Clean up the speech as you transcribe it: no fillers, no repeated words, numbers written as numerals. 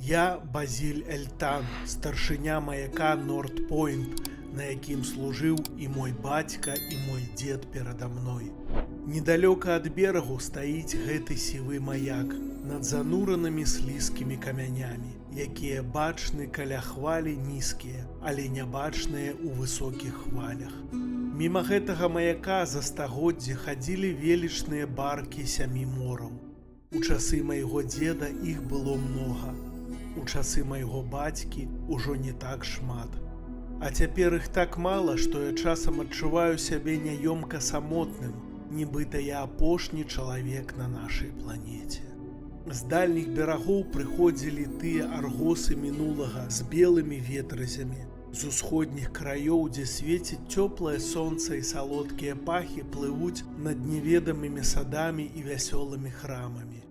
Я Базіль Эльтан, старшыня маяка Норд-Пойнт, на якім служыў і мой бацька, і мой дзед перада мной. Недалёка ад берагу стаіць гэты сівы маяк над зануранымі слізкімі камянямі, якія бачны каля хвалі нізкія, але нябачныя ў высокіх хвалях. Міма гэтага маяка за стагоддзі хадзілі велічныя баркі сямі мораў. У часы майго дзеда іх было многа. У часы майго бацькі ўжо не так шмат. А цяпер іх так мала, што я часам адчуваю сябе няёмка самотным, нібыта я апошні чалавек на нашай планеце. З дальніх берагоў прыходзілі тыя аргосы мінулага з белымі ветразямі. З усходніх краёў, дзе свеціць цёплае сонца і салодкія пахі, плывуць над неведамымі садамі і вясёлымі храмамі.